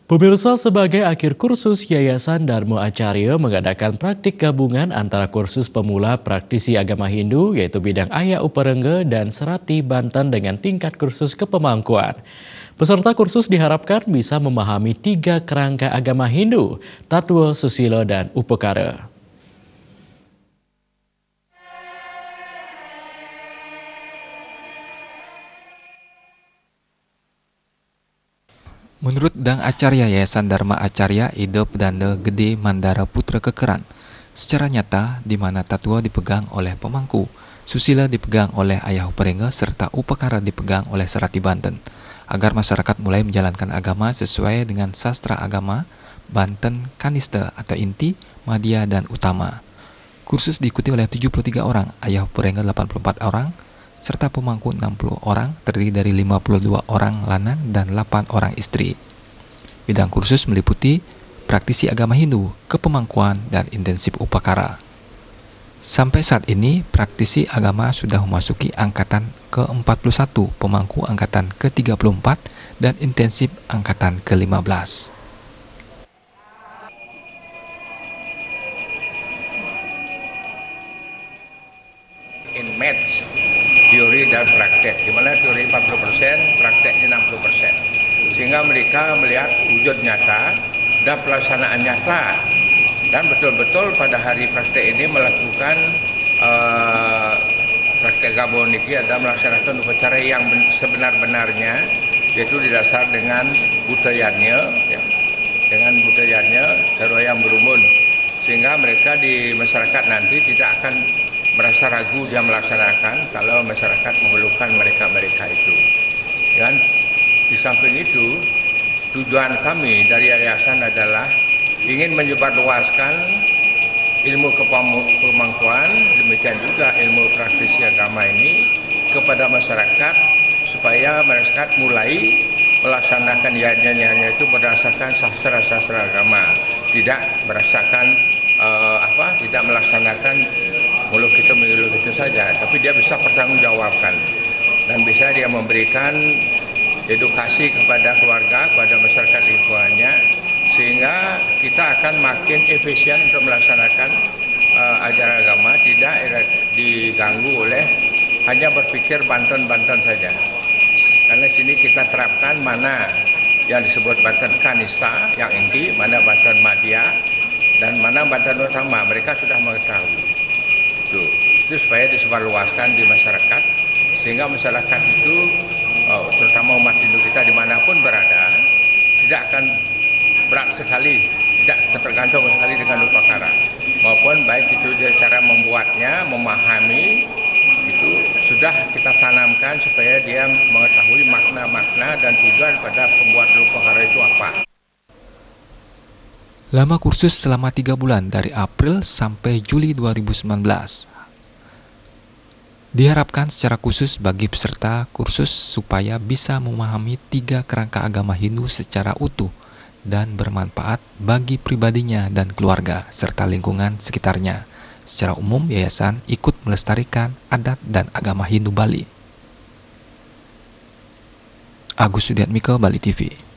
Pemirsa, sebagai akhir kursus, Yayasan Dharma Acarya mengadakan praktik gabungan antara kursus pemula praktisi agama Hindu, yaitu bidang Aya Uparengge dan Serati Banten dengan tingkat kursus kepemangkuan. Peserta kursus diharapkan bisa memahami 3 kerangka agama Hindu, Tatwa, Susila, dan Upakara. Menurut Dang Acarya Yayasan Dharma Acarya Idep Danda Gede Mandara Putra Kekeran, secara nyata di mana Tatwa dipegang oleh pemangku, Susila dipegang oleh Ayah Uparengge serta Upakara dipegang oleh Serati Banten, agar masyarakat mulai menjalankan agama sesuai dengan sastra agama Banten Kanista atau inti, madya, dan utama. Kursus diikuti oleh 73 orang, Ayah Uparengge 84 orang, serta pemangku 60 orang, terdiri dari 52 orang lanang dan 8 orang istri. Bidang kursus meliputi praktisi agama Hindu, kepemangkuan, dan intensif upakara. Sampai saat ini, praktisi agama sudah memasuki angkatan ke-41, pemangku angkatan ke-34, dan intensif angkatan ke-15. In match teori dan praktek, di mana teori 40%, prakteknya 60%. Sehingga mereka melihat wujud nyata dan pelaksanaan nyata. Dan betul-betul pada hari praktek ini melakukan praktek gabung ini adalah melaksanakan upacara yang sebenar-benarnya, yaitu didasar dengan budayanya, ya, dengan budayanya, cara yang berumun. Sehingga mereka di masyarakat nanti tidak akan merasa ragu dia melaksanakan kalau masyarakat memerlukan mereka itu. Dan di samping itu, tujuan kami dari yayasan adalah ingin menyebarluaskan ilmu kepemangkuan, demikian juga ilmu praktisi agama ini kepada masyarakat supaya masyarakat mulai melaksanakan yajnya itu berdasarkan sastra-sastra agama, tidak berdasarkan tidak melaksanakan mulut kita saja, tapi dia bisa bertanggungjawabkan dan bisa dia memberikan edukasi kepada keluarga, kepada masyarakat lingkungannya, sehingga kita akan makin efisien untuk melaksanakan ajaran agama, tidak diganggu oleh hanya berpikir Banten saja. Karena sini kita terapkan mana yang disebut Banten Kanista, yang inti, mana Banten Madya, dan mana Banten Utama, mereka sudah mengetahui. Itu supaya disebarluaskan di masyarakat, sehingga masyarakat itu, terutama umat Hindu kita dimanapun berada, tidak akan berat sekali, tidak tergantung sekali dengan upakara, maupun baik itu dia cara membuatnya, memahami, itu sudah kita tanamkan supaya dia mengetahui makna-makna dan tujuan pada pembuat upakara itu apa. Lama kursus selama 3 bulan dari April sampai Juli 2019. Diharapkan secara khusus bagi peserta kursus supaya bisa memahami 3 kerangka agama Hindu secara utuh dan bermanfaat bagi pribadinya dan keluarga serta lingkungan sekitarnya. Secara umum, yayasan ikut melestarikan adat dan agama Hindu Bali. Agus Sudiatmiko, Bali TV.